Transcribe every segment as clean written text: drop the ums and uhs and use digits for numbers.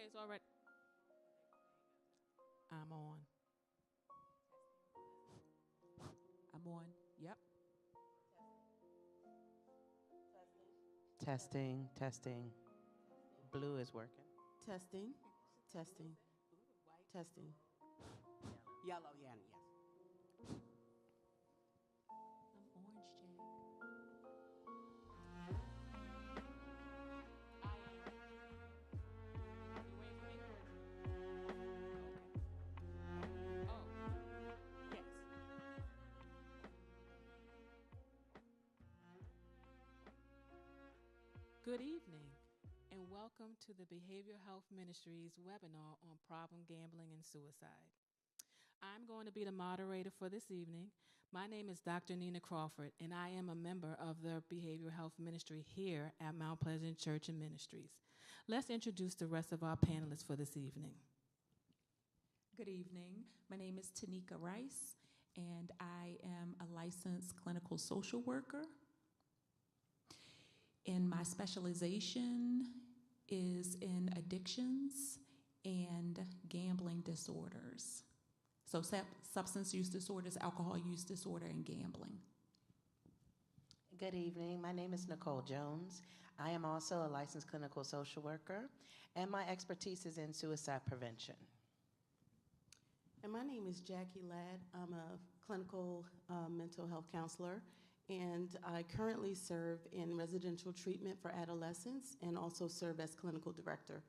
it's already. I'm on. I'm on. Yep. Testing, testing. Blue is working. Testing, testing, testing. Yellow, yeah, yes. I'm orange, Jack. You waiting for me? Okay. Oh, yes. Good evening, and welcome to the Behavioral Health Ministries webinar on problem gambling and suicide. I'm going to be the moderator for this evening. My name is Dr. Nina Crawford, and I am a member of the Behavioral Health Ministry here at Mount Pleasant Church and Ministries. Let's introduce the rest of our panelists for this evening. Good evening. My name is Tanika Rice, and I am a licensed clinical social worker. And my specialization is in addictions and gambling disorders. So substance use disorders, alcohol use disorder, and gambling. Good evening. My name is Nicole Jones. I am also a licensed clinical social worker, and my expertise is in suicide prevention. And my name is Jackie Ladd. I'm a clinical mental health counselor, and I currently serve in residential treatment for adolescents and also serve as clinical director.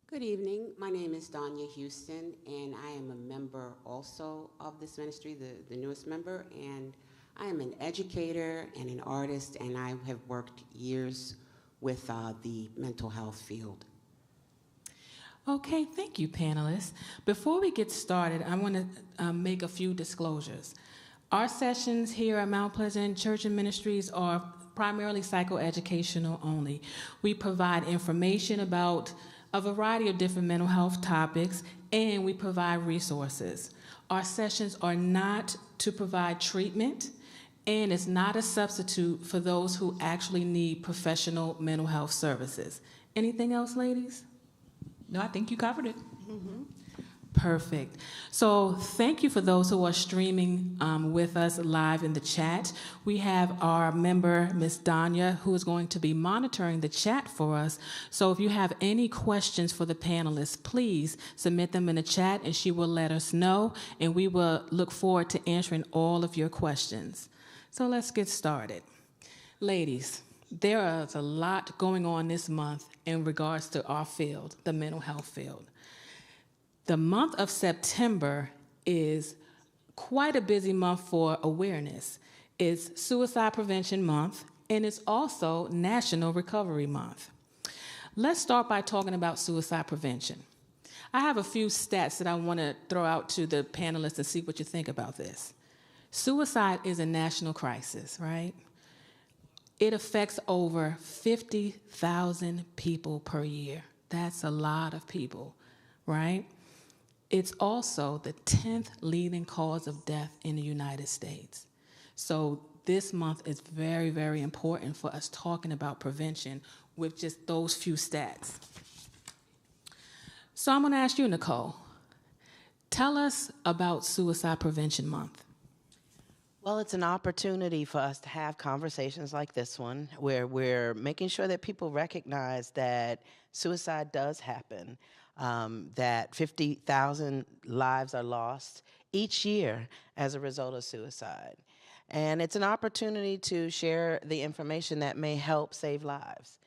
Good evening. My name is Danya Houston, and I am a member also of this ministry, the newest member, and I am an educator and an artist, and I have worked years with the mental health field. Okay, thank you, panelists. Before we get started, I want to make a few disclosures. Our sessions here at Mount Pleasant Church and Ministries are primarily psychoeducational only. We provide information about a variety of different mental health topics, and we provide resources. Our sessions are not to provide treatment, and it's not a substitute for those who actually need professional mental health services. Anything else, ladies? No, I think you covered it. Perfect. So thank you for those who are streaming with us live in the chat. We have our member, Ms. Danya, who is going to be monitoring the chat for us. So if you have any questions for the panelists, please submit them in the chat and she will let us know, and we will look forward to answering all of your questions. So let's get started. Ladies, there is a lot going on this month in regards to our field, the mental health field. The month of September is quite a busy month for awareness. It's Suicide Prevention Month, and it's also National Recovery Month. Let's start by talking about suicide prevention. I have a few stats that I want to throw out to the panelists and see what you think about this. Suicide is a national crisis, right? It affects over 50,000 people per year. That's a lot of people, right? It's also the 10th leading cause of death in the United States. So this month is very, very important for us talking about prevention with just those few stats. So I'm going to ask you, Nicole, tell us about Suicide Prevention Month. Well, it's an opportunity for us to have conversations like this one, where we're making sure that people recognize that suicide does happen, that 50,000 lives are lost each year as a result of suicide. And it's an opportunity to share the information that may help save lives.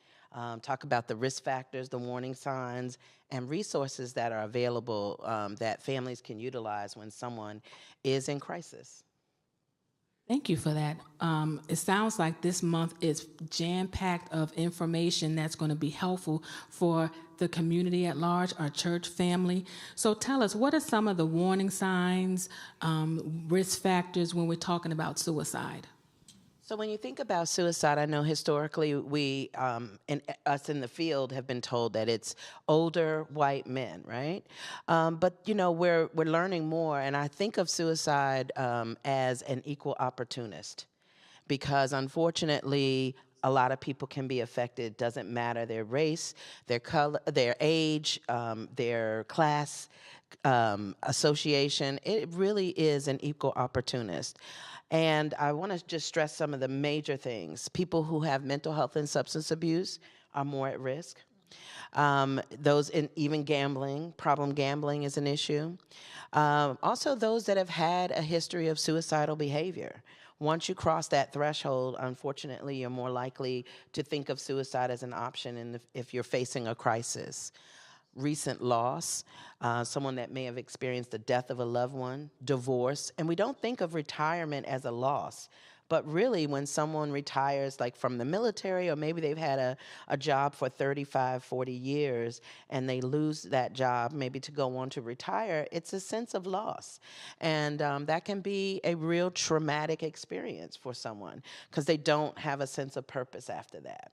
Talk about the risk factors, the warning signs, and resources that are available that families can utilize when someone is in crisis. Thank you for that. It sounds like this month is jam-packed of information that's going to be helpful for the community at large, our church family. So tell us, what are some of the warning signs, risk factors when we're talking about suicide? So when you think about suicide, I know historically we, us in the field, have been told that it's older white men, right? But you know, we're learning more, and I think of suicide as an equal opportunist, because unfortunately, a lot of people can be affected. Doesn't matter their race, their color, their age, their class, association. It really is an equal opportunist. And I want to just stress some of the major things. People who have mental health and substance abuse are more at risk. Those in even gambling, problem gambling is an issue. Also, those that have had a history of suicidal behavior. Once you cross that threshold, unfortunately, you're more likely to think of suicide as an option if you're facing a crisis. Recent loss, someone that may have experienced the death of a loved one, divorce, and we don't think of retirement as a loss. But really, when someone retires, like from the military, or maybe they've had a job for 35, 40 years, and they lose that job, maybe to go on to retire, it's a sense of loss. And that can be a real traumatic experience for someone because they don't have a sense of purpose after that.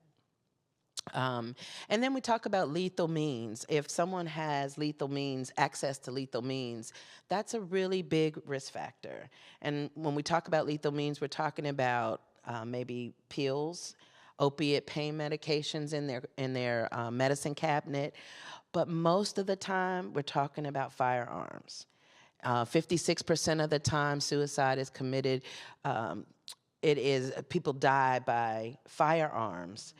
And then we talk about lethal means. If someone has lethal means, access to lethal means, that's a really big risk factor. And when we talk about lethal means, we're talking about maybe pills, opiate pain medications in their medicine cabinet. But most of the time, we're talking about firearms. 56% of the time, suicide is committed. People die by firearms.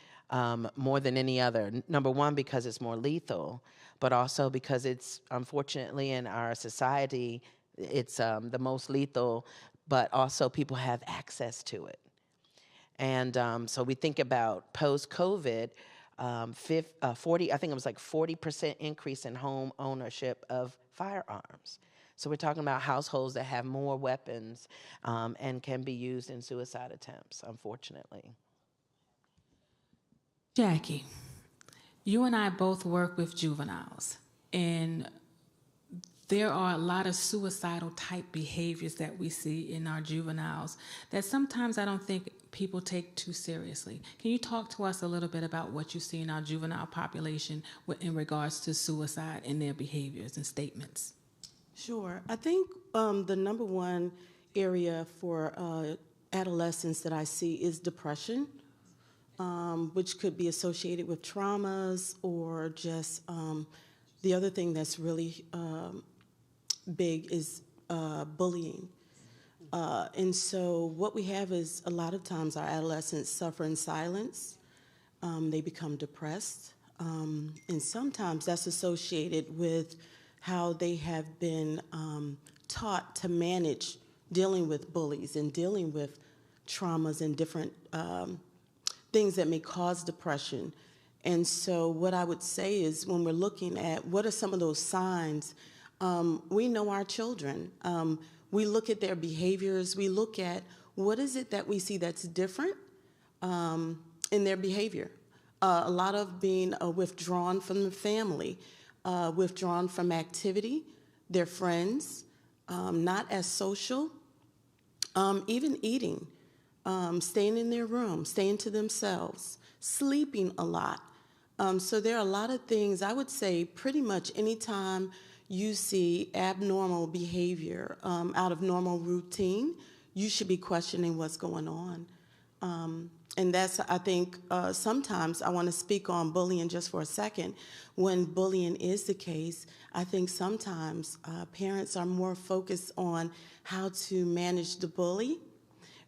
More than any other. Number one, because it's more lethal, but also because it's, unfortunately, in our society, it's the most lethal, but also people have access to it. And so we think about post-COVID, 40, I think it was like 40% increase in home ownership of firearms. So we're talking about households that have more weapons and can be used in suicide attempts, unfortunately. Jackie, you and I both work with juveniles, and there are a lot of suicidal type behaviors that we see in our juveniles that sometimes I don't think people take too seriously. Can you talk to us a little bit about what you see in our juvenile population in regards to suicide and their behaviors and statements? Sure. I think the number one area for adolescents that I see is depression. Which could be associated with traumas or just the other thing that's really big is bullying. And so what we have is a lot of times our adolescents suffer in silence. They become depressed. And sometimes that's associated with how they have been taught to manage dealing with bullies and dealing with traumas and different things that may cause depression. And so what I would say is when we're looking at what are some of those signs, we know our children. We look at their behaviors. We look at what is it that we see that's different in their behavior. A lot of being withdrawn from the family, withdrawn from activity, their friends, not as social, even eating. Staying in their room, staying to themselves, sleeping a lot. So there are a lot of things, I would say pretty much anytime you see abnormal behavior out of normal routine, you should be questioning what's going on. And that's, I think, sometimes I want to speak on bullying just for a second. When bullying is the case, I think sometimes parents are more focused on how to manage the bully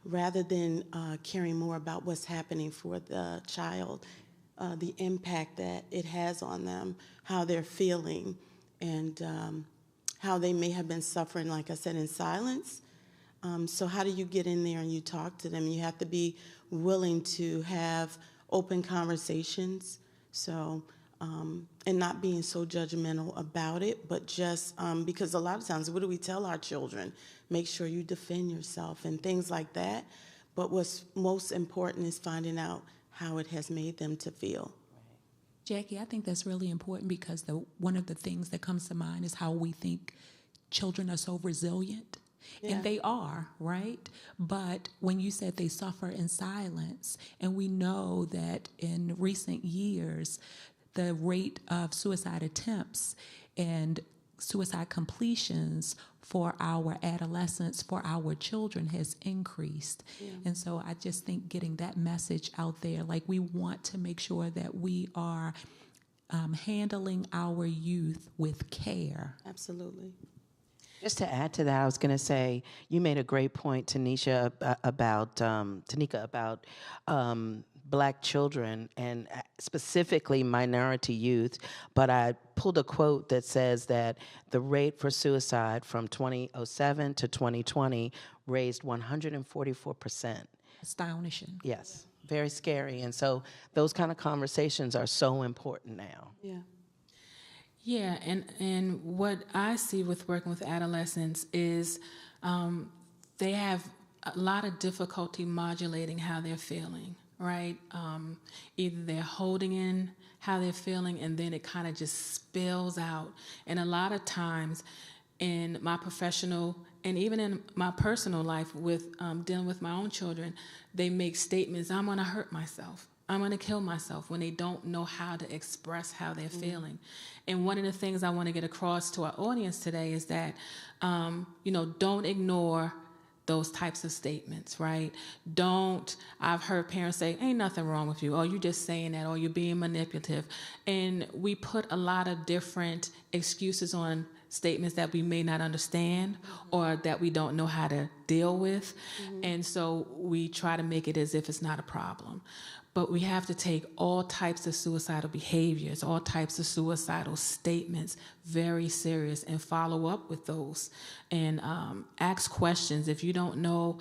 rather than caring more about what's happening for the child, the impact that it has on them, how they're feeling, and how they may have been suffering, like I said, in silence. So how do you get in there and you talk to them? You have to be willing to have open conversations, so and not being so judgmental about it, but just because a lot of times, what do we tell our children? Make sure you defend yourself and things like that. But what's most important is finding out how it has made them to feel. Jackie, I think that's really important because one of the things that comes to mind is how we think children are so resilient. Yeah. And they are, right? But when you said they suffer in silence, and we know that in recent years, the rate of suicide attempts and suicide completions for our adolescents, for our children, has increased. And so I just think getting that message out there, like we want to make sure that we are handling our youth with care. Absolutely. Just to add to that, I was going to say you made a great point, Tanisha, Tanika, about Black children and specifically minority youth. But I pulled a quote that says that the rate for suicide from 2007 to 2020 raised 144%. Astonishing. Yes, very scary. And so those kind of conversations are so important now. Yeah. Yeah, and what I see with working with adolescents is they have a lot of difficulty modulating how they're feeling, right? Either they're holding in how they're feeling and then it kind of just spills out. And a lot of times in my professional and even in my personal life with dealing with my own children, they make statements, I'm going to hurt myself. I'm going to kill myself, when they don't know how to express how they're feeling. And one of the things I want to get across to our audience today is that, don't ignore those types of statements, right? I've heard parents say, ain't nothing wrong with you, or you're just saying that, or you're being manipulative. And we put a lot of different excuses on statements that we may not understand or that we don't know how to deal with. And so we try to make it as if it's not a problem. But we have to take all types of suicidal behaviors, all types of suicidal statements very serious and follow up with those and ask questions. If you don't know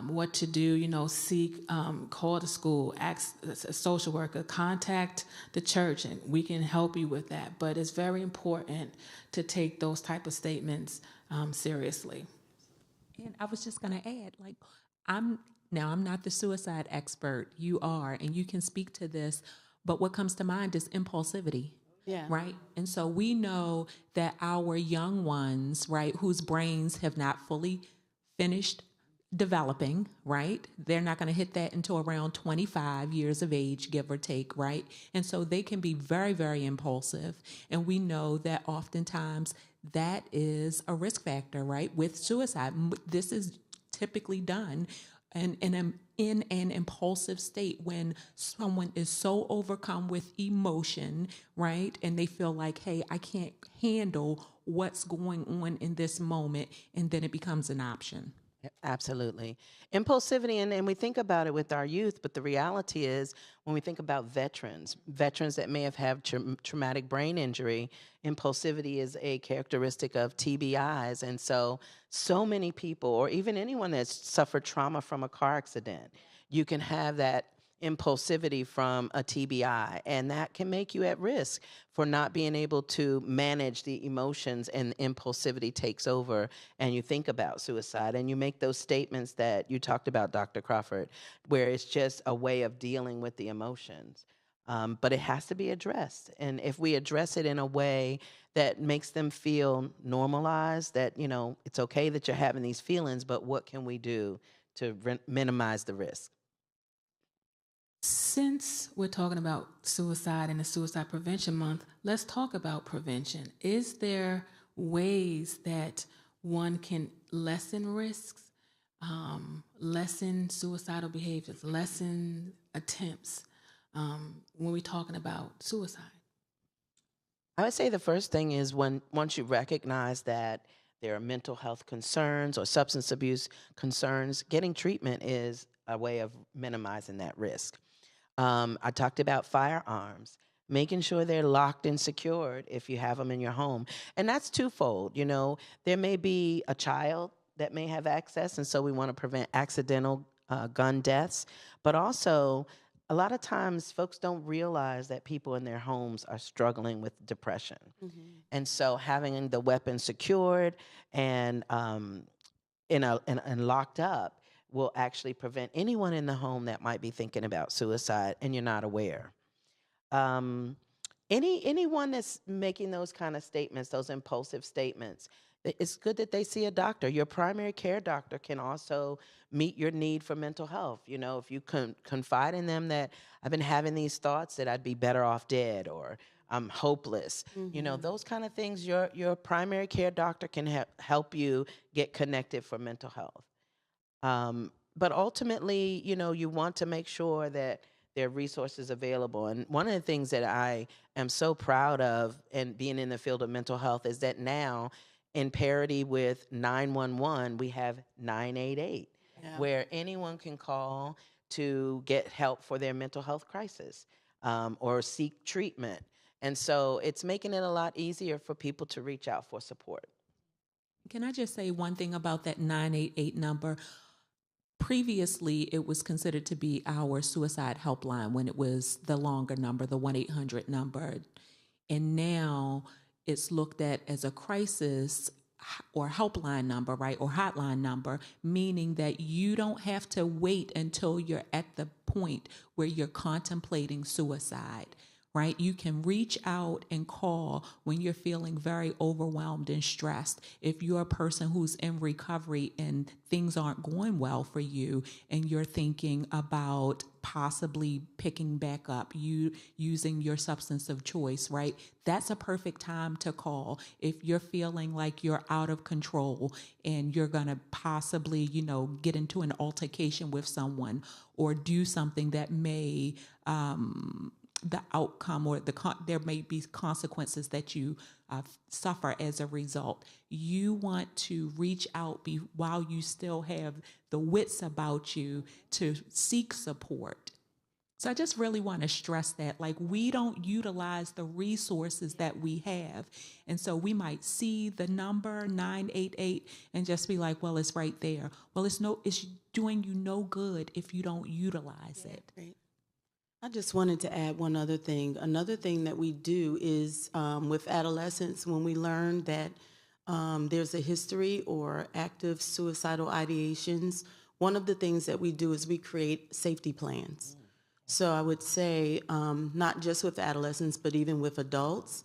what to do, seek, call the school, ask a social worker, contact the church, and we can help you with that. But it's very important to take those type of statements seriously. And I was just going to add, I'm not the suicide expert. You are, and you can speak to this. But what comes to mind is impulsivity. Yeah. Right. And so we know that our young ones, right, whose brains have not fully finished developing, right? They're not going to hit that until around 25 years of age, give or take, right? And so they can be very, very impulsive. And we know that oftentimes that is a risk factor, right? With suicide, this is typically done in an impulsive state when someone is so overcome with emotion, right? And they feel like, hey, I can't handle what's going on in this moment. And then it becomes an option. Absolutely. Impulsivity, and we think about it with our youth, but the reality is when we think about veterans that may have had traumatic brain injury, impulsivity is a characteristic of TBIs. And so many people, or even anyone that's suffered trauma from a car accident, you can have that impulsivity from a TBI, and that can make you at risk for not being able to manage the emotions, and impulsivity takes over, and you think about suicide, and you make those statements that you talked about, Dr. Crawford, where it's just a way of dealing with the emotions. But it has to be addressed, and if we address it in a way that makes them feel normalized, that, it's okay that you're having these feelings, but what can we do to minimize the risk? Since we're talking about suicide and the Suicide Prevention Month, let's talk about prevention. Is there ways that one can lessen risks, lessen suicidal behaviors, lessen attempts when we're talking about suicide? I would say the first thing is once you recognize that there are mental health concerns or substance abuse concerns, getting treatment is a way of minimizing that risk. I talked about firearms, making sure they're locked and secured if you have them in your home. And that's twofold. There may be a child that may have access, and so we want to prevent accidental gun deaths. But also, a lot of times folks don't realize that people in their homes are struggling with depression. And so having the weapon secured and locked up will actually prevent anyone in the home that might be thinking about suicide and you're not aware. Anyone that's making those kind of statements, those impulsive statements, it's good that they see a doctor. Your primary care doctor can also meet your need for mental health. If you confide in them that I've been having these thoughts that I'd be better off dead, or I'm hopeless. You know, those kind of things, your primary care doctor can help you get connected for mental health. But ultimately, you know, you want to make sure that there are resources available. And one of the things that I am so proud of and being in the field of mental health is that now, in parity with 911, we have 988, Yeah. where anyone can call to get help for their mental health crisis or seek treatment. And so it's making it a lot easier for people to reach out for support. Can I just say one thing about that 988 number? Previously, it was considered to be our suicide helpline when it was the longer number, the 1-800 number. And now it's looked at as a crisis or helpline number, right, or hotline number, meaning that you don't have to wait until you're at the point where you're contemplating suicide. Right? You can reach out and call when you're feeling very overwhelmed and stressed. If you're a person who's in recovery and things aren't going well for you and you're thinking about possibly picking back up, you using your substance of choice, right? That's a perfect time to call. If you're feeling like you're out of control and you're going to possibly, get into an altercation with someone or do something that may, the outcome or there may be consequences that you suffer as a result. You want to reach out while you still have the wits about you to seek support. So I just really want to stress that, like, we don't utilize the resources that we have. And so we might see the number 988 and just be like, well, it's right there. Well, it's doing you no good if you don't utilize it. Great. I just wanted to add one other thing. Another thing that we do is with adolescents, when we learn that there's a history or active suicidal ideations, one of the things that we do is we create safety plans. So I would say not just with adolescents, but even with adults,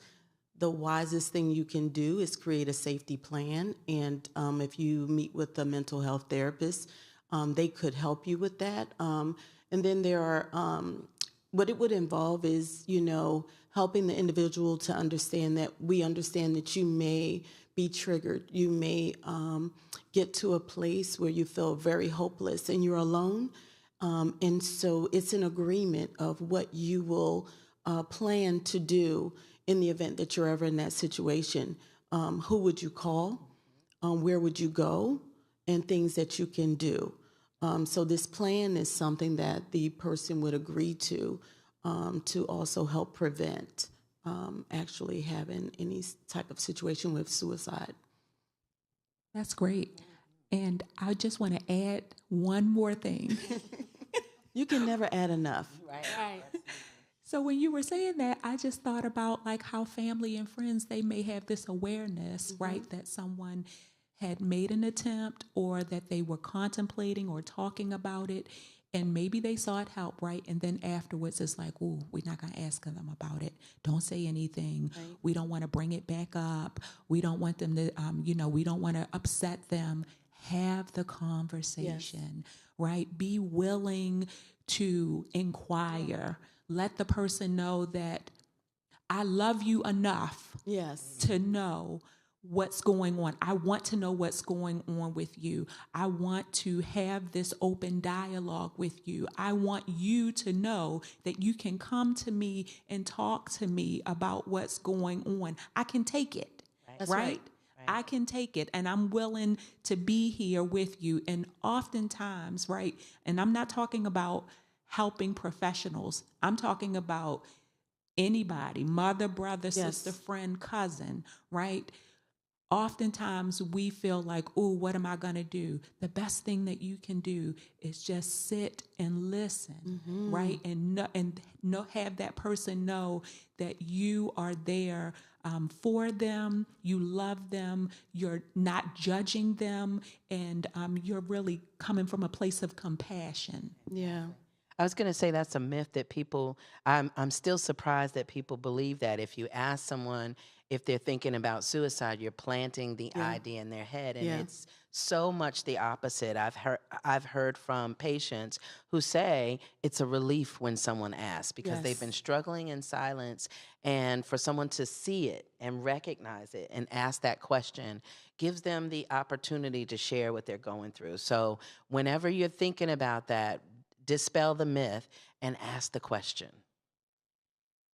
the wisest thing you can do is create a safety plan. And if you meet with a mental health therapist, they could help you with that. And then there are what it would involve is, helping the individual to understand that we understand that you may be triggered. You may get to a place where you feel very hopeless and you're alone. And so it's an agreement of what you will plan to do in the event that you're ever in that situation. Who would you call? Where would you go? And things that you can do. So this plan is something that the person would agree to also help prevent actually having any type of situation with suicide. That's great. And I just want to add one more thing. You can never add enough. Right. So when you were saying that, I just thought about like how family and friends, they may have this awareness, right, that someone had made an attempt or that they were contemplating or talking about it, and maybe they sought help, right? And then afterwards it's like, ooh, we're not going to ask them about it. Don't say anything. Right. We don't want to bring it back up. We don't want them to, we don't want to upset them. Have the conversation, right? Be willing to inquire. Let the person know that I love you enough to know what's going on. I want to know what's going on with you. I want to have this open dialogue with you. I want you to know that you can come to me and talk to me about what's going on. I can take it, right? I can take it, and I'm willing to be here with you. And oftentimes, right, and I'm not talking about helping professionals. I'm talking about anybody, mother, brother, sister, friend, cousin, right? Oftentimes we feel like, oh, what am I going to do? The best thing that you can do is just sit and listen, right? And have that person know that you are there for them, you love them, you're not judging them, and you're really coming from a place of compassion. Yeah. I was going to say that's a myth that people, I'm still surprised that people believe that if you ask someone if they're thinking about suicide, you're planting the Yeah. idea in their head. And Yeah. it's so much the opposite. I've heard from patients who say it's a relief when someone asks because they've been Yes. struggling in silence, and for someone to see it and recognize it and ask that question gives them the opportunity to share what they're going through. So whenever you're thinking about that, dispel the myth and ask the question.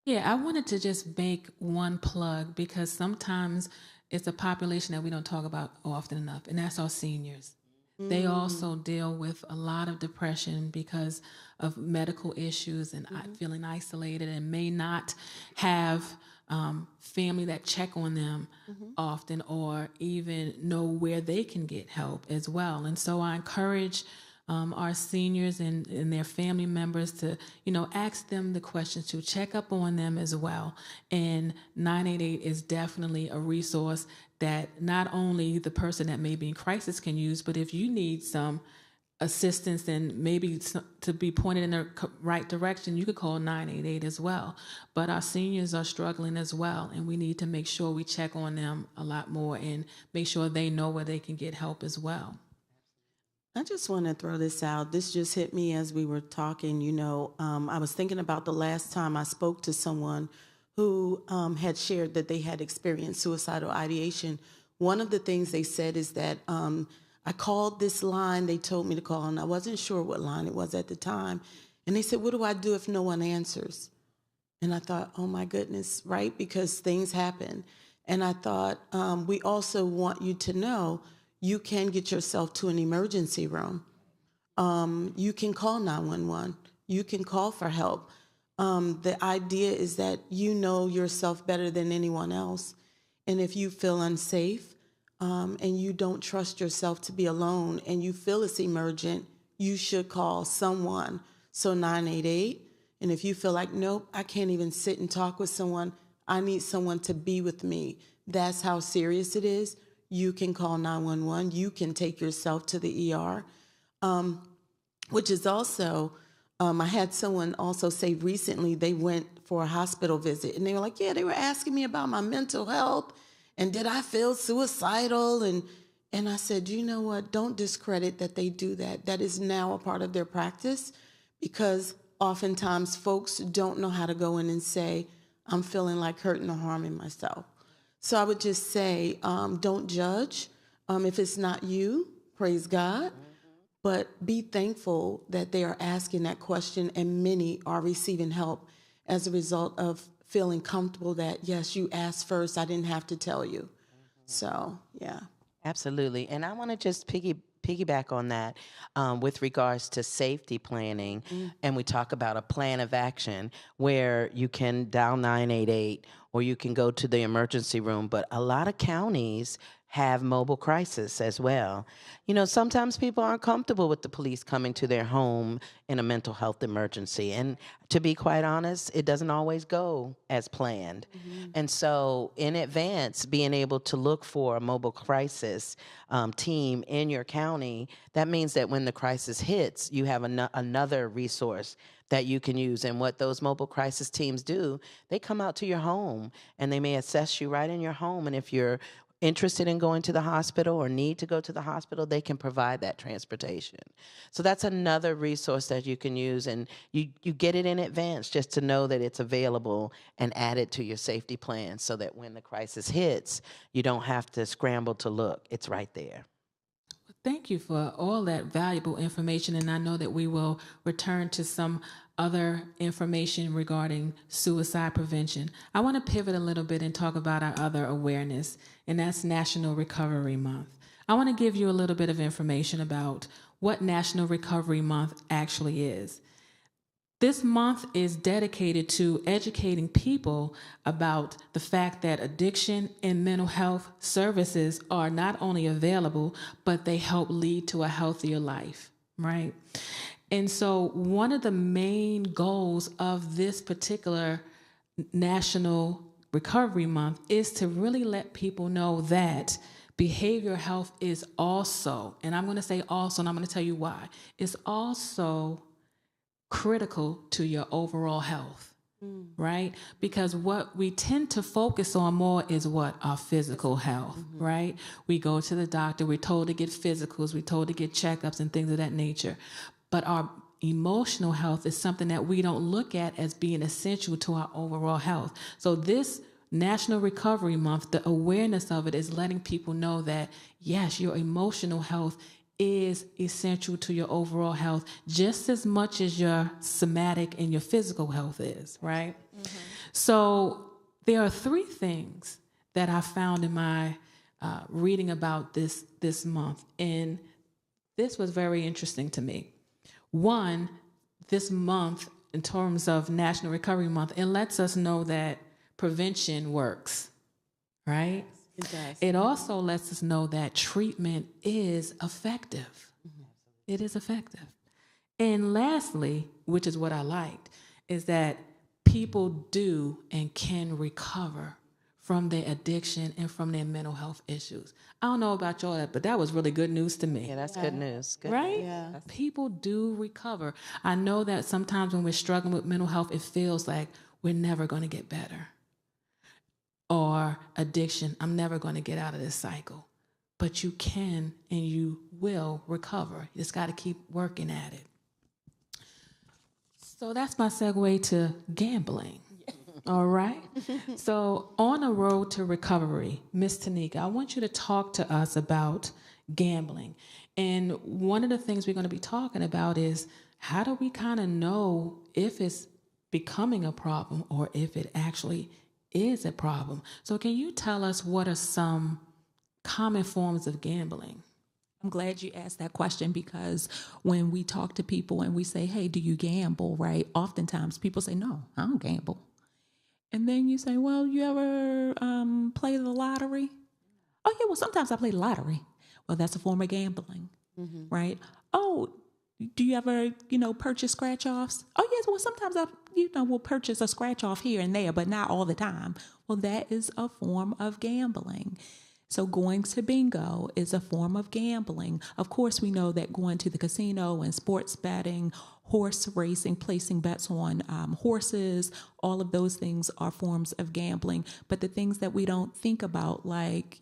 Yeah, I wanted to just make one plug because sometimes it's a population that we don't talk about often enough, and that's our seniors. They also deal with a lot of depression because of medical issues and feeling isolated and may not have family that check on them often or even know where they can get help as well. And so I encourage our seniors and their family members to, ask them the questions, to check up on them as well. And 988 is definitely a resource that not only the person that may be in crisis can use, but if you need some assistance and maybe to be pointed in the right direction, you could call 988 as well. But our seniors are struggling as well, and we need to make sure we check on them a lot more and make sure they know where they can get help as well. I just want to throw this out. This just hit me as we were talking. I was thinking about the last time I spoke to someone who had shared that they had experienced suicidal ideation. One of the things they said is that I called this line they told me to call, and I wasn't sure what line it was at the time. And they said, "What do I do if no one answers?" And I thought, oh my goodness, right? Because things happen. And I thought, we also want you to know you can get yourself to an emergency room. You can call 911. You can call for help. The idea is that you know yourself better than anyone else. And if you feel unsafe and you don't trust yourself to be alone and you feel it's emergent, you should call someone. So 988. And if you feel like, nope, I can't even sit and talk with someone, I need someone to be with me. That's how serious it is. You can call 911. You can take yourself to the ER, which is also, I had someone also say recently they went for a hospital visit and they were like, yeah, they were asking me about my mental health and did I feel suicidal? And I said, you know what? Don't discredit that they do that. That is now a part of their practice because oftentimes folks don't know how to go in and say, I'm feeling like hurting or harming myself. So I would just say, don't judge. If it's not you, praise God. But be thankful that they are asking that question and many are receiving help as a result of feeling comfortable that, yes, you asked first, I didn't have to tell you. So, yeah. Absolutely. And I want to just piggyback on that with regards to safety planning. And we talk about a plan of action where you can dial 988 or you can go to the emergency room. But a lot of counties have mobile crisis as well. Sometimes people aren't comfortable with the police coming to their home in a mental health emergency. And to be quite honest, it doesn't always go as planned. And so in advance, being able to look for a mobile crisis team in your county, that means that when the crisis hits, you have another resource that you can use. And what those mobile crisis teams do, they come out to your home and they may assess you right in your home. And if you're interested in going to the hospital or need to go to the hospital, they can provide that transportation. So that's another resource that you can use, and you get it in advance just to know that it's available and add it to your safety plan so that when the crisis hits, you don't have to scramble to look. It's right there. Thank you for all that valuable information, and I know that we will return to some other information regarding suicide prevention. I want to pivot a little bit and talk about our other awareness, and that's National Recovery Month. I want to give you a little bit of information about what National Recovery Month actually is. This month is dedicated to educating people about the fact that addiction and mental health services are not only available, but they help lead to a healthier life, right? And so one of the main goals of this particular National Recovery Month is to really let people know that behavioral health is also, and I'm going to say also, and I'm going to tell you why, it's also critical to your overall health, right? Because what we tend to focus on more is what? Our physical health, right? We go to the doctor, we're told to get physicals, we're told to get checkups and things of that nature. But our emotional health is something that we don't look at as being essential to our overall health. So this National Recovery Month, the awareness of it is letting people know that, yes, your emotional health is essential to your overall health just as much as your somatic and your physical health is, right? So there are 3 things that I found in my reading about this month, and this was very interesting to me. One, this month, in terms of National Recovery Month, it lets us know that prevention works, right? It does. It also lets us know that treatment is effective. It is effective. And lastly, which is what I liked, is that people do and can recover from their addiction and from their mental health issues. I don't know about y'all, but that was really good news to me. Yeah, that's good news. Good Right? news. Yeah. People do recover. I know that sometimes when we're struggling with mental health, it feels like we're never going to get better. Or addiction, I'm never going to get out of this cycle. But you can and you will recover. You just got to keep working at it. So that's my segue to gambling. All right. So on a road to recovery, Miss Tanika, I want you to talk to us about gambling. And one of the things we're going to be talking about is how do we kind of know if it's becoming a problem or if it actually is a problem. So can you tell us what are some common forms of gambling? I'm glad you asked that question because when we talk to people and we say, hey, do you gamble, right? Oftentimes people say, no, I don't gamble. And then you say, well, you ever play the lottery? Oh, yeah, well, sometimes I play the lottery. Well, that's a form of gambling, right? Oh, do you ever, purchase scratch-offs? Oh, yes, well, sometimes I, will purchase a scratch-off here and there, but not all the time. Well, that is a form of gambling. So going to bingo is a form of gambling. Of course, we know that going to the casino and sports betting, horse racing, placing bets on horses, all of those things are forms of gambling. But the things that we don't think about, like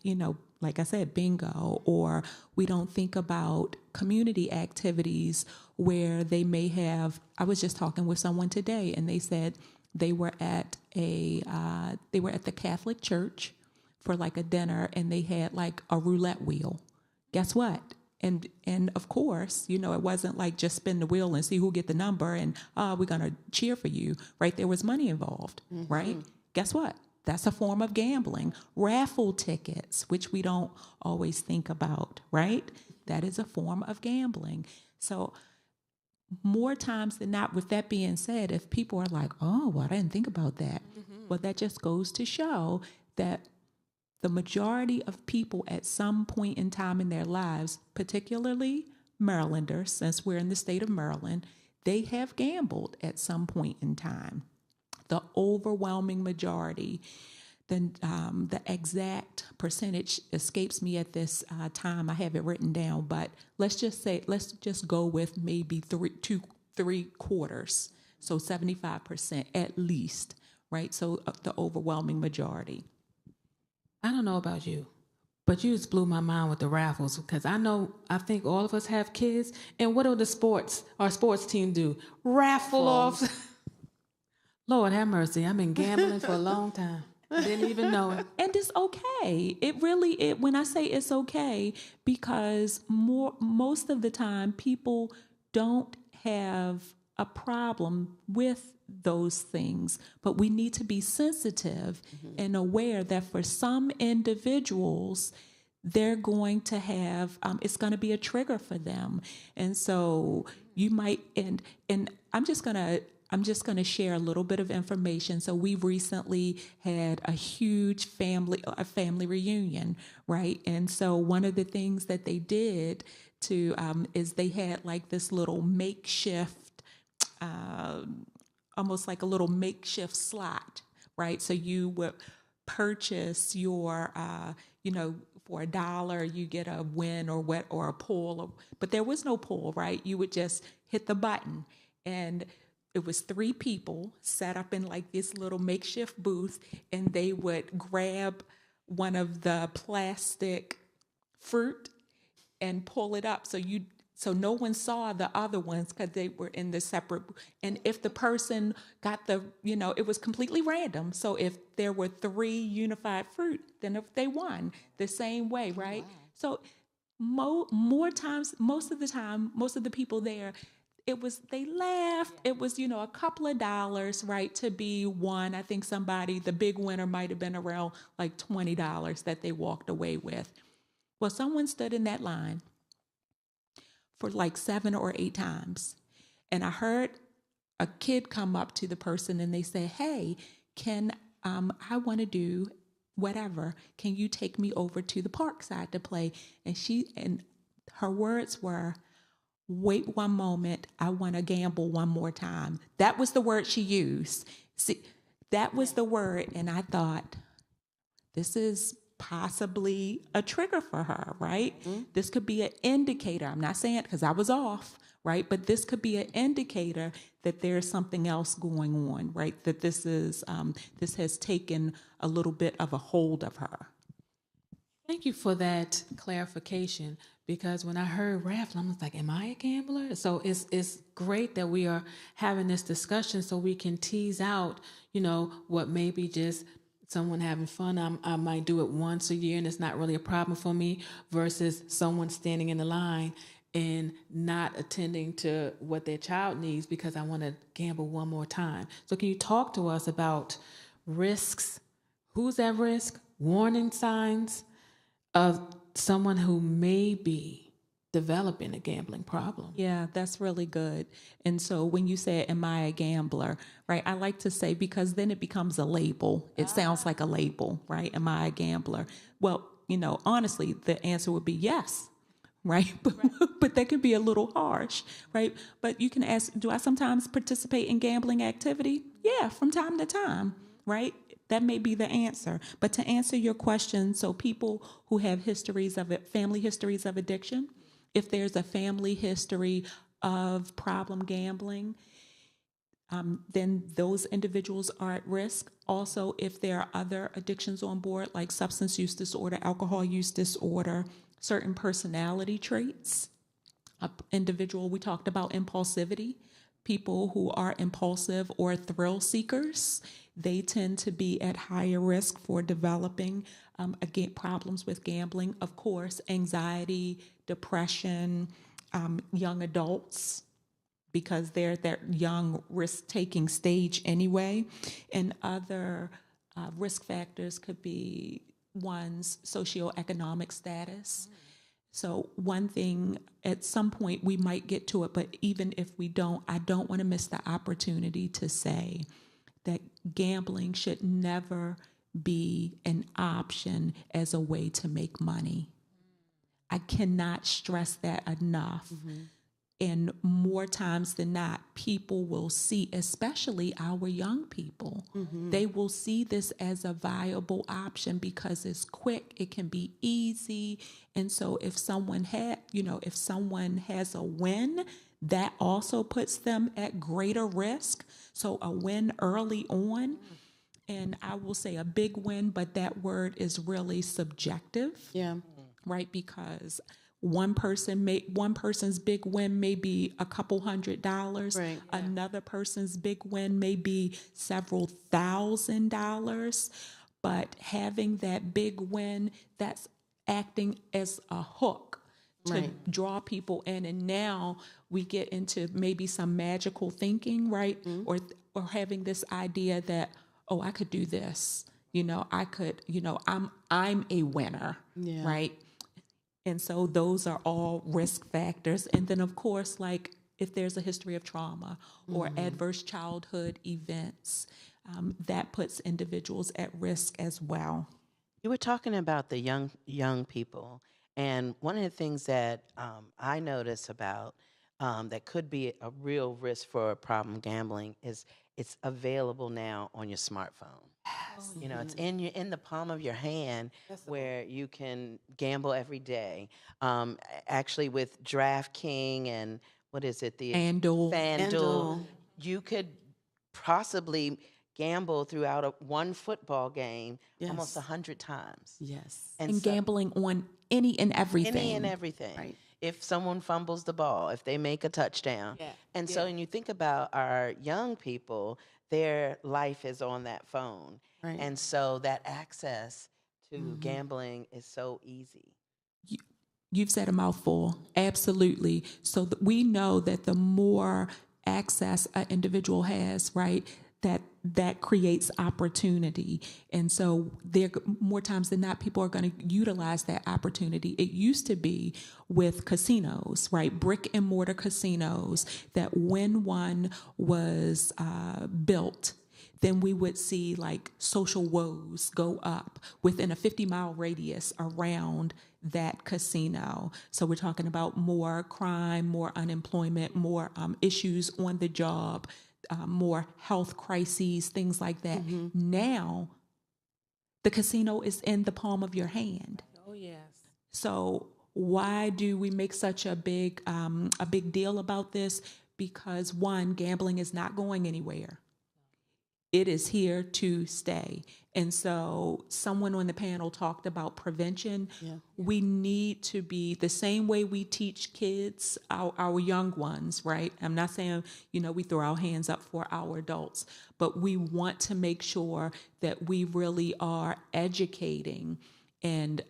I said, bingo, or we don't think about community activities where they may have, I was just talking with someone today and they said they were at the Catholic church for like a dinner and they had like a roulette wheel. Guess what? And of course, it wasn't like just spin the wheel and see who get the number and we're going to cheer for you, right? There was money involved, right? Guess what? That's a form of gambling. Raffle tickets, which we don't always think about, right? That is a form of gambling. So more times than not, with that being said, if people are like, oh, well, I didn't think about that. Well, that just goes to show that the majority of people at some point in time in their lives, particularly Marylanders, since we're in the state of Maryland, they have gambled at some point in time. The overwhelming majority, then the exact percentage escapes me at this time. I have it written down, but let's just go with maybe three quarters. So 75% at least, right? So the overwhelming majority. I don't know about you, but you just blew my mind with the raffles because I think all of us have kids. And what do our sports team do? Raffle offs. Lord have mercy. I've been gambling for a long time. Didn't even know it. And it's okay. When I say it's okay, because most of the time people don't have a problem with those things, but we need to be sensitive and aware that for some individuals, they're going to have, it's going to be a trigger for them. And so you might, and I'm just going to share a little bit of information. So we recently had a huge family reunion, right? And so one of the things that they did is they had like this little makeshift, almost like a little makeshift slot, right? So you would purchase your, for $1, you get a win or a pull, but there was no pull, right? You would just hit the button. And it was 3 people set up in like this little makeshift booth, and they would grab one of the plastic fruit and pull it up so no one saw the other ones because they were in the separate. And if the person got it was completely random. So if there were 3 unified fruit, then if they won the same way, right? Wow. So more times, most of the time, most of the people there, they laughed. Yeah. It was, a couple of dollars, right, to be won. I think the big winner might have been around like $20 that they walked away with. Well, someone stood in that line for like 7 or 8 times. And I heard a kid come up to the person and they say, "Hey, I want to do whatever. Can you take me over to the park side to play?" And her words were, "Wait one moment, I want to gamble one more time." That was the word she used. See, that was the word. And I thought, this is possibly a trigger for her, right? Mm-hmm. This could be an indicator. I'm not saying it because I was off, right? But this could be an indicator that there's something else going on, right? That this has taken a little bit of a hold of her. Thank you for that clarification, because when I heard raffle, I was like, am I a gambler? So it's great that we are having this discussion so we can tease out, what may be just someone having fun. I might do it once a year and it's not really a problem for me, versus someone standing in the line and not attending to what their child needs because I want to gamble one more time. So can you talk to us about risks? Who's at risk? Warning signs of someone who may be developing a gambling problem? Yeah, that's really good. And so when you say, am I a gambler, right, I like to say, because then it becomes a label. It sounds like a label, right? Am I a gambler? Well, honestly, the answer would be yes, right? But that can be a little harsh, right? But you can ask, do I sometimes participate in gambling activity? Yeah, from time to time, right? That may be the answer. But to answer your question, so people who have family histories of addiction, if there's a family history of problem gambling, then those individuals are at risk. Also, if there are other addictions on board, like substance use disorder, alcohol use disorder, certain personality traits, we talked about impulsivity. People who are impulsive or thrill seekers, they tend to be at higher risk for developing problems with gambling. Of course, anxiety, depression, young adults, because they're at that young risk-taking stage anyway. And other risk factors could be one's socioeconomic status. So one thing, at some point we might get to it, but even if we don't, I don't want to miss the opportunity to say that gambling should never be an option as a way to make money. I cannot stress that enough. Mm-hmm. And more times than not, people will see, especially our young people, mm-hmm. they will see this as a viable option because it's quick, it can be easy. And so if someone has a win, that also puts them at greater risk. So a win early on, and I will say a big win, but that word is really subjective. Yeah. Right? Because one person's big win may be a couple $100. Right, yeah. Another person's big win may be several $1,000. But having that big win, that's acting as a hook to draw people in. And now we get into maybe some magical thinking, right? Mm-hmm. Or having this idea that, oh, I could do this. I'm a winner, right? And so those are all risk factors. And then, of course, like if there's a history of trauma or mm-hmm. adverse childhood events, that puts individuals at risk as well. You were talking about the young people. And one of the things that I notice about that could be a real risk for problem gambling is it's available now on your smartphone. Oh, it's in the palm of your hand where you can gamble every day. Actually, with DraftKings and what is it? FanDuel. you could possibly gamble throughout one football game almost Yes. 100 times. Yes. And And so, gambling on any and everything. any and everything. Right. If someone fumbles the ball, if they make a touchdown. Yeah, And so when you think about our young people, their life is on that phone. Right. And so that access to Mhm. gambling is so easy. You've said a mouthful, absolutely. So we know that the more access an individual has, right, that creates opportunity. And so there more times than not, people are going to utilize that opportunity. It used to be with casinos, right, brick and mortar casinos, that when one was built, then we would see like social woes go up within a 50-mile radius around that casino. So we're talking about more crime, more unemployment, more issues on the job, more health crises, things like that. Now, the casino is in the palm of your hand. Oh, yes. So why do we make such a big deal about this? Because one, gambling is not going anywhere. It is here to stay. And so someone on the panel talked about prevention. Yeah. We need to be the same way we teach kids, our young ones, right? I'm not saying, we throw our hands up for our adults, but we want to make sure that we really are educating and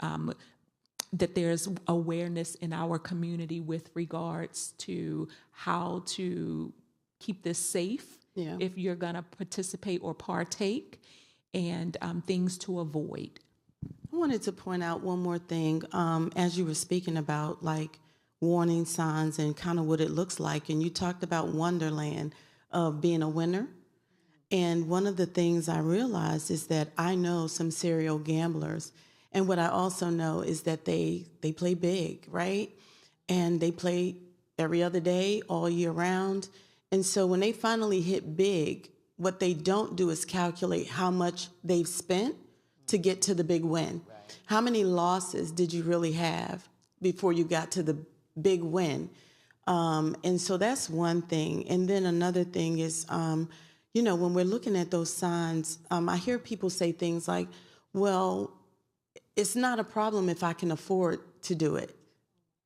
that there's awareness in our community with regards to how to keep this safe. Yeah. If you're going to participate or partake, and things to avoid. I wanted to point out one more thing. As you were speaking about like warning signs and kind of what it looks like, and you talked about Wonderland of being a winner. And one of the things I realized is that I know some serial gamblers. And what I also know is that they play big, right? And they play every other day, all year round. And so when they finally hit big, what they don't do is calculate how much they've spent to get to the big win. Right. How many losses did you really have before you got to the big win? And so that's one thing. And then another thing is, when we're looking at those signs, I hear people say things like, well, it's not a problem if I can afford to do it,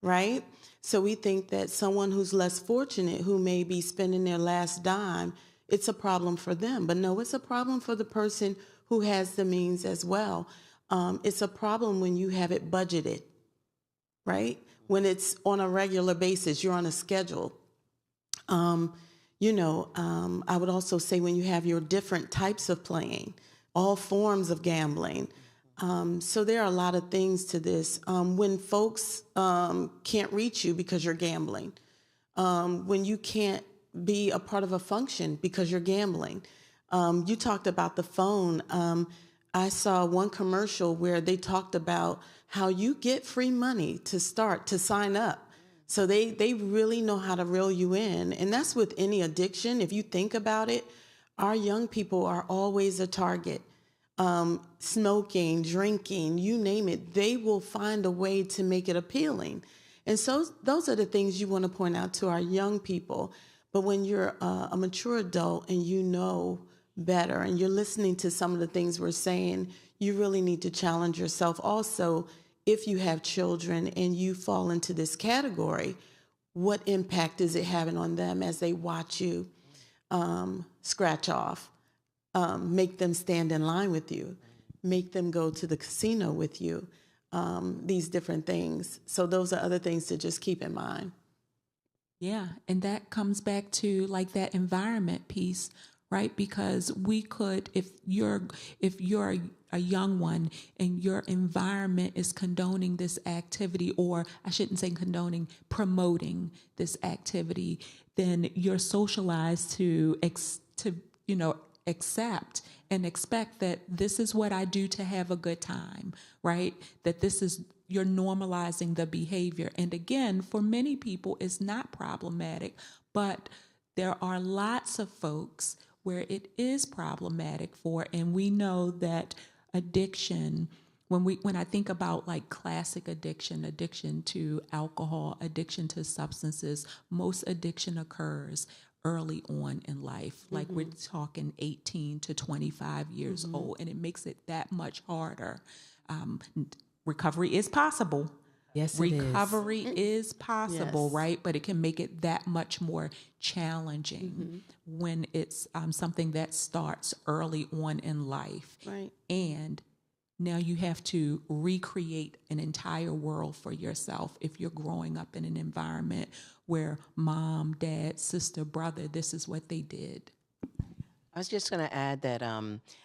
right? So we think that someone who's less fortunate, who may be spending their last dime, it's a problem for them. But no, it's a problem for the person who has the means as well. It's a problem when you have it budgeted, right? When it's on a regular basis, you're on a schedule. I would also say when you have your different types of playing, all forms of gambling. So there are a lot of things to this. When folks can't reach you because you're gambling, when you can't be a part of a function because you're gambling. You talked about the phone. I saw one commercial where they talked about how you get free money to sign up. So they really know how to reel you in. And that's with any addiction. If you think about it, our young people are always a target. Smoking, drinking, you name it, they will find a way to make it appealing. And so those are the things you want to point out to our young people. But when you're a mature adult and you know better and you're listening to some of the things we're saying, you really need to challenge yourself. Also, if you have children and you fall into this category, what impact is it having on them as they watch you scratch off? Make them stand in line with you, make them go to the casino with you, these different things. So those are other things to just keep in mind. Yeah, and that comes back to like that environment piece, right? Because we could, if you're a young one and your environment is condoning this activity, or I shouldn't say condoning, promoting this activity, then you're socialized to accept and expect that this is what I do to have a good time, right? That you're normalizing the behavior. And again, for many people, it's not problematic, but there are lots of folks where it is problematic for, and we know that addiction, when I think about like classic addiction to alcohol, addiction to substances, most addiction occurs early on in life. Like we're talking 18 to 25 years old, and it makes it that much harder. Recovery is possible. Yes, it is. Recovery is possible, Yes. right? But it can make it that much more challenging when it's something that starts early on in life. Right. And now you have to recreate an entire world for yourself if you're growing up in an environment where mom, dad, sister, brother, this is what they did. I was just going to add that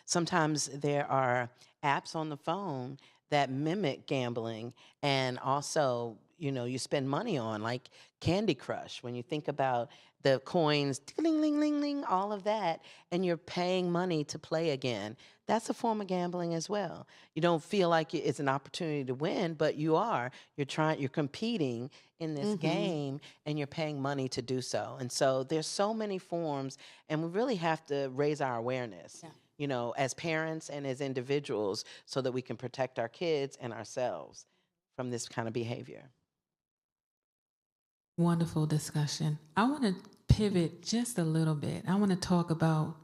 sometimes there are apps on the phone that mimic gambling, and also, you spend money on, like Candy Crush. When you think about the coins, ding, ling, ling, ling, all of that, and you're paying money to play again, that's a form of gambling as well. You don't feel like it's an opportunity to win, but you are. You're competing in this game, and you're paying money to do so. And so there's so many forms, and we really have to raise our awareness. As parents and as individuals, so that we can protect our kids and ourselves from this kind of behavior. Wonderful discussion. I want to pivot just a little bit. I want to talk about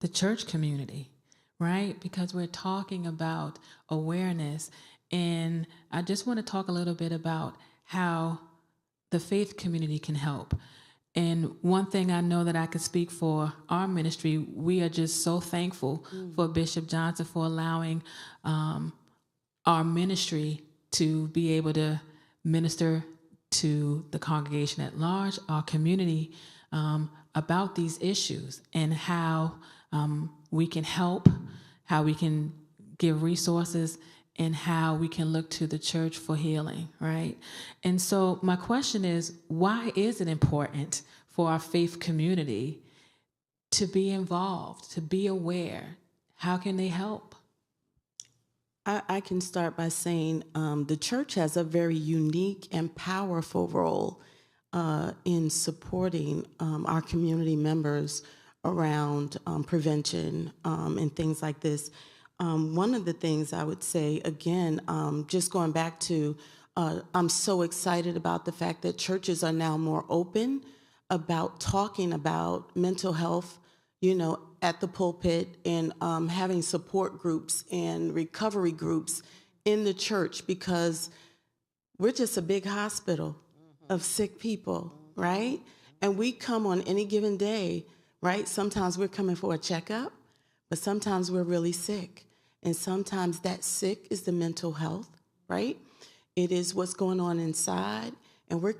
the church community, right? Because we're talking about awareness. And I just want to talk a little bit about how the faith community can help. And one thing I know that I could speak for our ministry, we are just so thankful for Bishop Johnson for allowing our ministry to be able to minister to the congregation at large, our community, about these issues and how we can help, how we can give resources, and how we can look to the church for healing, right? And so my question is, why is it important for our faith community to be involved, to be aware? How can they help? I can start by saying the church has a very unique and powerful role in supporting our community members around prevention and things like this. One of the things I would say, again, just going back to, I'm so excited about the fact that churches are now more open about talking about mental health, at the pulpit, and having support groups and recovery groups in the church, because we're just a big hospital of sick people, right? And we come on any given day, right? Sometimes we're coming for a checkup, but sometimes we're really sick. And sometimes that sick is the mental health, right? It is what's going on inside. And we're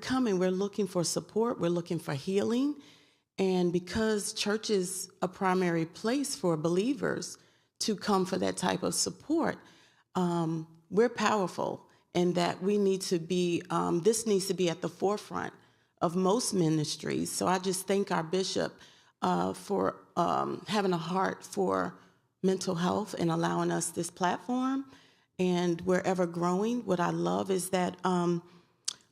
looking for support, we're looking for healing. And because church is a primary place for believers to come for that type of support, we're powerful, and that we need to be, this needs to be at the forefront of most ministries. So I just thank our bishop for having a heart for mental health and allowing us this platform. And we're ever growing. What I love is that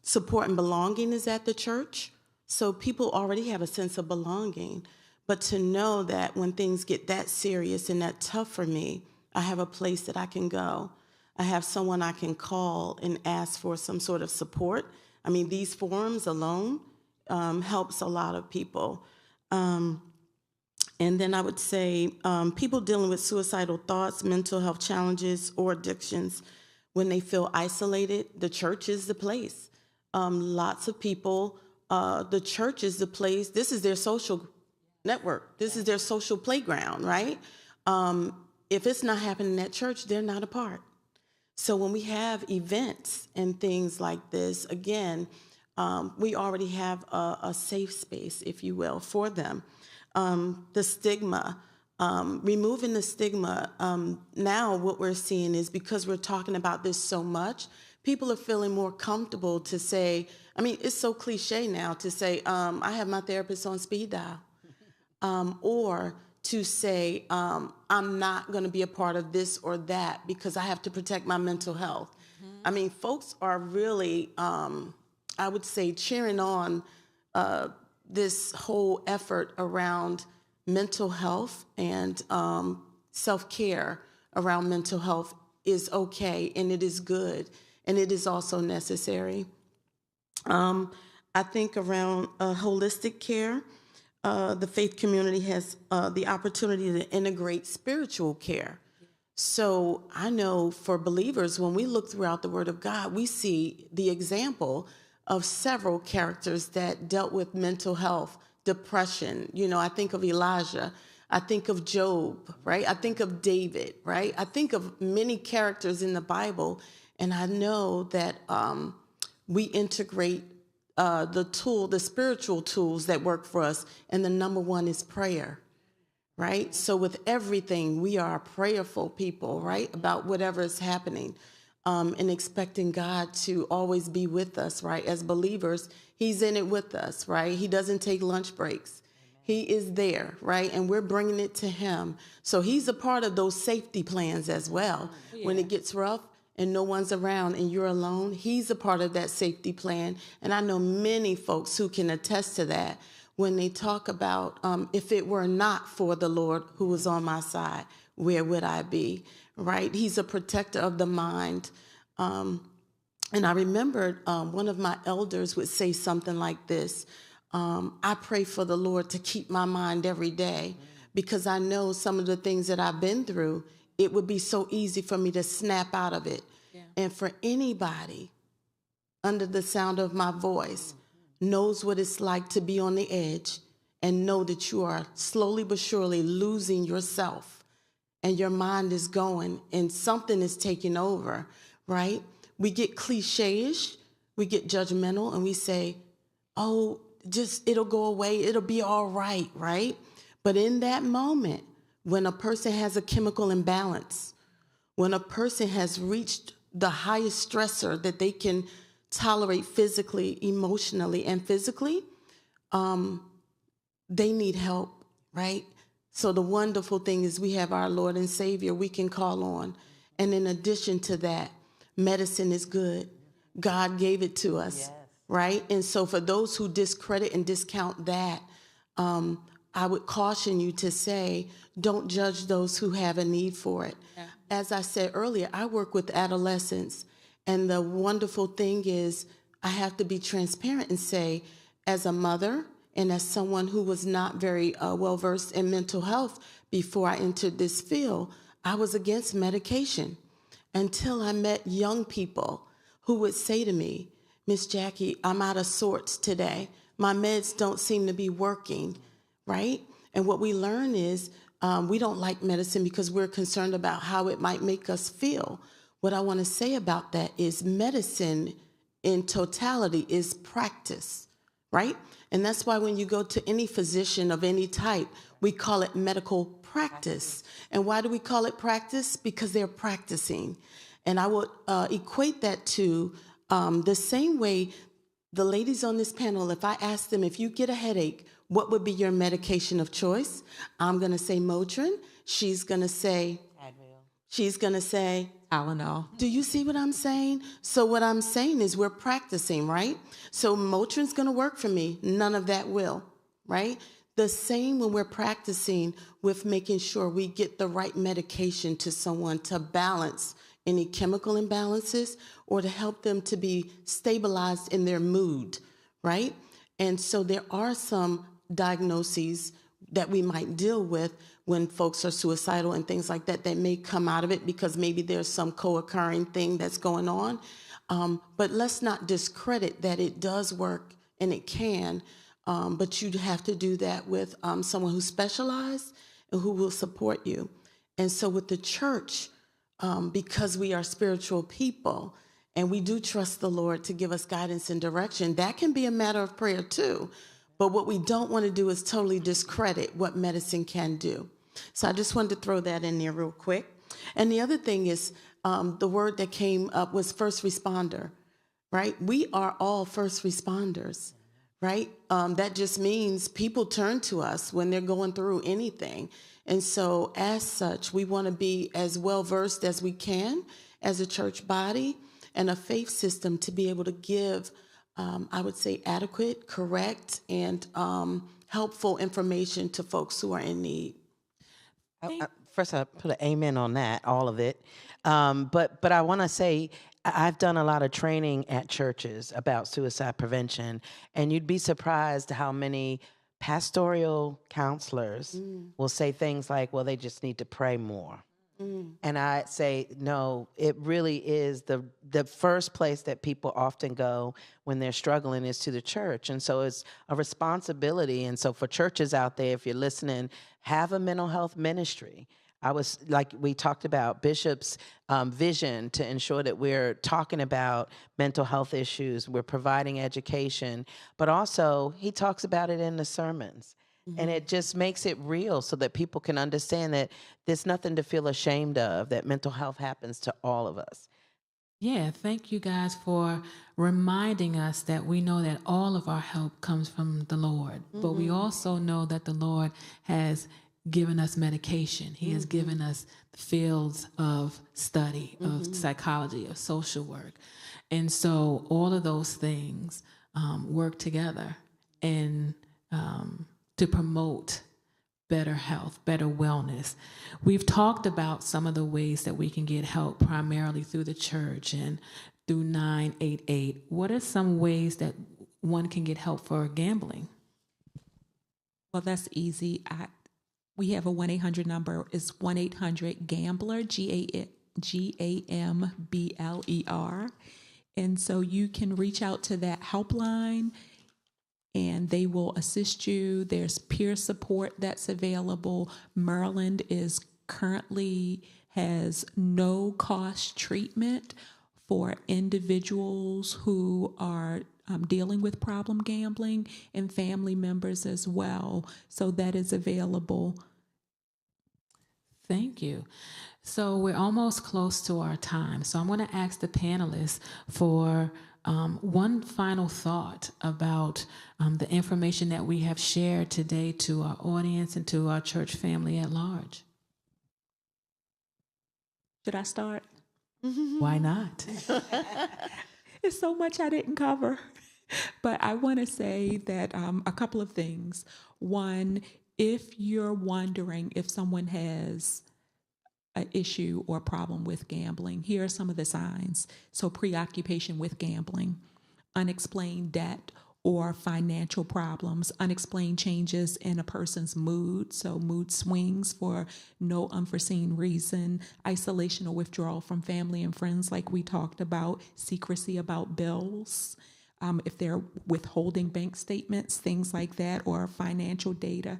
support and belonging is at the church. So people already have a sense of belonging. But to know that when things get that serious and that tough for me, I have a place that I can go. I have someone I can call and ask for some sort of support. I mean, these forums alone helps a lot of people. And then I would say people dealing with suicidal thoughts, mental health challenges, or addictions, when they feel isolated, the church is the place. Lots of people, the church is the place. This is their social network. This is their social playground, right? If it's not happening at church, they're not a part. So when we have events and things like this, again, we already have a safe space, if you will, for them. The stigma, removing the stigma. Now what we're seeing is, because we're talking about this so much, people are feeling more comfortable to say, I mean, it's so cliche now to say, I have my therapist on speed dial. Or to say, I'm not going to be a part of this or that because I have to protect my mental health. I mean, folks are really, I would say, cheering on this whole effort around mental health, and self-care around mental health is okay, and it is good, and it is also necessary. I think around holistic care, the faith community has the opportunity to integrate spiritual care. So I know for believers, when we look throughout the Word of God, we see the example of several characters that dealt with mental health, depression. You know, I think of Elijah, I think of Job, right? I think of David, right? I think of many characters in the Bible, and I know that we integrate the spiritual tools that work for us, and the number one is prayer. Right? So with everything, we are prayerful people, right? About whatever is happening, and expecting God to always be with us, right? As believers, he's in it with us, right? He doesn't take lunch breaks. He is there, right? And we're bringing it to him. So he's a part of those safety plans as well. When it gets rough and no one's around and you're alone, he's a part of that safety plan. And I know many folks who can attest to that when they talk about, if it were not for the Lord who was on my side, where would I be, right? He's a protector of the mind. And I remembered one of my elders would say something like this: I pray for the Lord to keep my mind every day, because I know some of the things that I've been through, it would be so easy for me to snap out of it. Yeah. And for anybody under the sound of my voice knows what it's like to be on the edge and know that you are slowly but surely losing yourself and your mind is going and something is taking over, right? We get cliche-ish, we get judgmental, and we say, oh, just it'll go away, it'll be all right, right? But in that moment, when a person has a chemical imbalance, when a person has reached the highest stressor that they can tolerate physically, emotionally, and physically, they need help, right? So the wonderful thing is we have our Lord and Savior we can call on. And in addition to that, medicine is good. God gave it to us, yes. Right? And so for those who discredit and discount that, I would caution you to say, don't judge those who have a need for it. Yeah. As I said earlier, I work with adolescents. And the wonderful thing is I have to be transparent and say, as a mother and as someone who was not very well-versed in mental health before I entered this field, I was against medication until I met young people who would say to me, Miss Jackie, I'm out of sorts today. My meds don't seem to be working, right? And what we learn is we don't like medicine because we're concerned about how it might make us feel. What I want to say about that is medicine in totality is practice, right? And that's why when you go to any physician of any type, we call it medical practice. And why do we call it practice? Because they're practicing. And I would equate that to the same way the ladies on this panel, if I ask them, if you get a headache, what would be your medication of choice? I'm going to say Motrin. She's going to say Advil. She's going to say Tylenol. Do you see what I'm saying? So what I'm saying is we're practicing, right? So Motrin's going to work for me. None of that will, right? The same when we're practicing with making sure we get the right medication to someone to balance any chemical imbalances or to help them to be stabilized in their mood, right? And so there are some diagnoses that we might deal with when folks are suicidal and things like that that may come out of it because maybe there's some co-occurring thing that's going on. But let's not discredit that it does work and it can, but you have to do that with someone who's specialized and who will support you. And so with the church, because we are spiritual people and we do trust the Lord to give us guidance and direction, that can be a matter of prayer too. But what we don't want to do is totally discredit what medicine can do. So I just wanted to throw that in there real quick. And the other thing is the word that came up was first responder, right? We are all first responders, right? That just means people turn to us when they're going through anything. And so as such, we want to be as well-versed as we can as a church body and a faith system to be able to give I would say adequate, correct, and helpful information to folks who are in need. First, I put an amen on that, all of it. But I want to say I've done a lot of training at churches about suicide prevention, and you'd be surprised how many pastoral counselors will say things like, well, they just need to pray more. And I say, no, it really is the first place that people often go when they're struggling is to the church. And so it's a responsibility. And so for churches out there, if you're listening, have a mental health ministry. I was, like we talked about, Bishop's vision to ensure that we're talking about mental health issues, we're providing education, but also he talks about it in the sermons. And it just makes it real so that people can understand that there's nothing to feel ashamed of, that mental health happens to all of us. Yeah, thank you guys for reminding us that we know that all of our help comes from the Lord, but we also know that the Lord has given us medication. He has given us fields of study, of psychology, of social work. And so all of those things work together and to promote better health, better wellness. We've talked about some of the ways that we can get help, primarily through the church and through 988. What are some ways that one can get help for gambling? Well, that's easy. We have a 1-800 number. It's 1-800-GAMBLER, GAMBLER. And so you can reach out to that helpline and they will assist you. There's peer support that's available. Maryland currently has no cost treatment for individuals who are dealing with problem gambling and family members as well. So that is available. Thank you. So we're almost close to our time. So I'm going to ask the panelists for one final thought about the information that we have shared today to our audience and to our church family at large. Should I start? Why not? It's so much I didn't cover. But I want to say that a couple of things. One, if you're wondering if someone has an issue or problem with gambling, here are some of the signs. So preoccupation with gambling, unexplained debt or financial problems, unexplained changes in a person's mood, so mood swings for no unforeseen reason, isolation or withdrawal from family and friends like we talked about, secrecy about bills, if they're withholding bank statements, things like that, or financial data,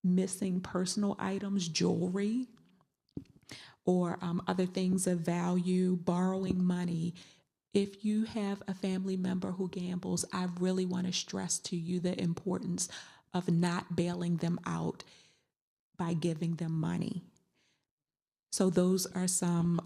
missing personal items, jewelry, or other things of value, borrowing money. If you have a family member who gambles, I really want to stress to you the importance of not bailing them out by giving them money. So those are some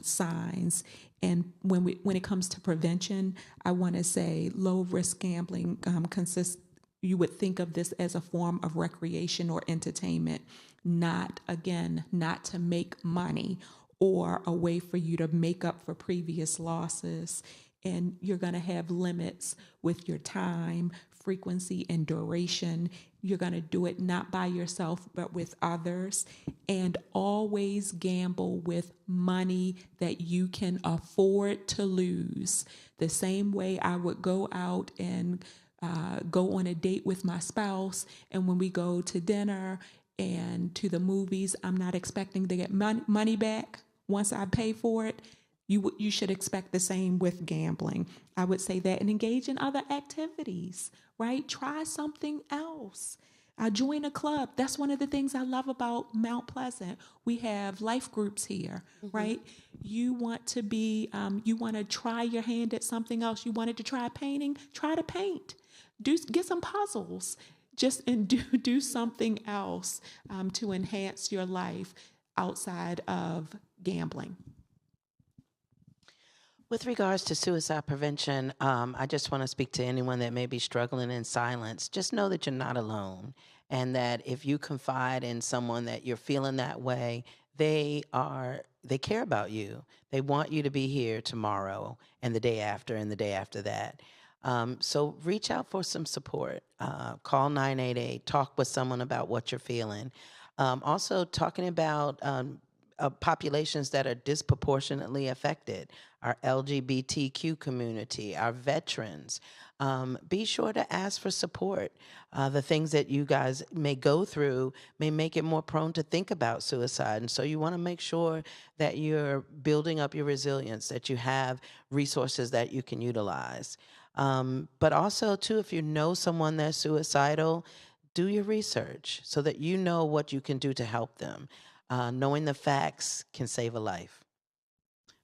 signs. And when it comes to prevention, I want to say low risk gambling consists. You would think of this as a form of recreation or entertainment, not to make money or a way for you to make up for previous losses. And you're going to have limits with your time, frequency, and duration. You're going to do it not by yourself, but with others. And always gamble with money that you can afford to lose. The same way I would go out and go on a date with my spouse, and when we go to dinner and to the movies, I'm not expecting to get money back once I pay for it. You should expect the same with gambling. I would say that, and engage in other activities, right? Try something else. Join a club. That's one of the things I love about Mount Pleasant. We have life groups here, right? You want to try your hand at something else. You wanted to try painting, try to paint. Get some puzzles. Do something else to enhance your life outside of gambling. With regards to suicide prevention, I just want to speak to anyone that may be struggling in silence. Just know that you're not alone, and that if you confide in someone that you're feeling that way, they care about you. They want you to be here tomorrow and the day after and the day after that. So reach out for some support. Call 988. Talk with someone about what you're feeling. Also, talking about populations that are disproportionately affected, our LGBTQ community, our veterans. Be sure to ask for support. The things that you guys may go through may make it more prone to think about suicide. And so you want to make sure that you're building up your resilience, that you have resources that you can utilize. But also, too, if you know someone that's suicidal, do your research so that you know what you can do to help them. Knowing the facts can save a life.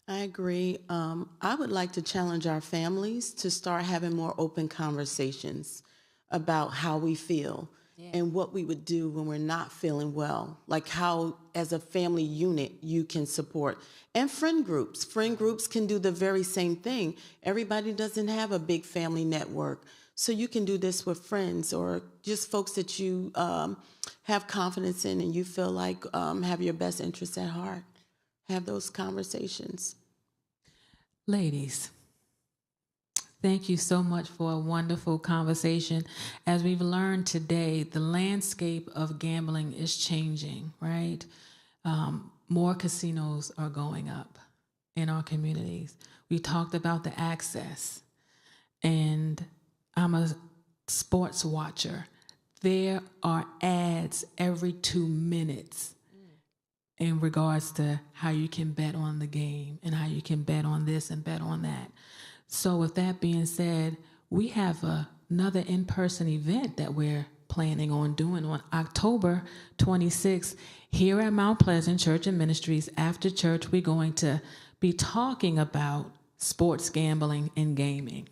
I agree. I would like to challenge our families to start having more open conversations about how we feel and what we would do when we're not feeling well, like how, as a family unit, you can support. And friend groups. Friend groups can do the very same thing. Everybody doesn't have a big family network. So you can do this with friends or just folks that you have confidence in and you feel like have your best interests at heart. Have those conversations. Ladies, thank you so much for a wonderful conversation. As we've learned today, the landscape of gambling is changing, right? More casinos are going up in our communities. We talked about the access, and I'm a sports watcher. There are ads every 2 minutes in regards to how you can bet on the game and how you can bet on this and bet on that. So with that being said, we have another in-person event that we're planning on doing on October 26th here at Mount Pleasant Church and Ministries. After church, we're going to be talking about sports gambling and gaming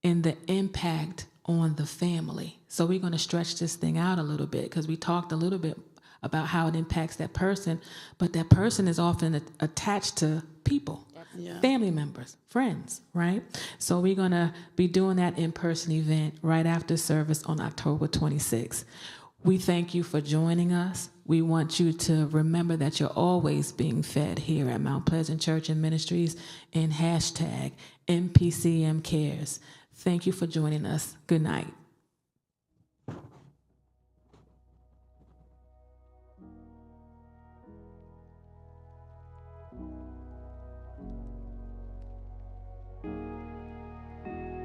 and the impact on the family. So we're going to stretch this thing out a little bit because we talked a little bit about how it impacts that person, but that person is often attached to people, family members, friends, right? So we're going to be doing that in-person event right after service on October 26th. We thank you for joining us. We want you to remember that you're always being fed here at Mount Pleasant Church and Ministries and hashtag MPCM Cares. Thank you for joining us. Good night.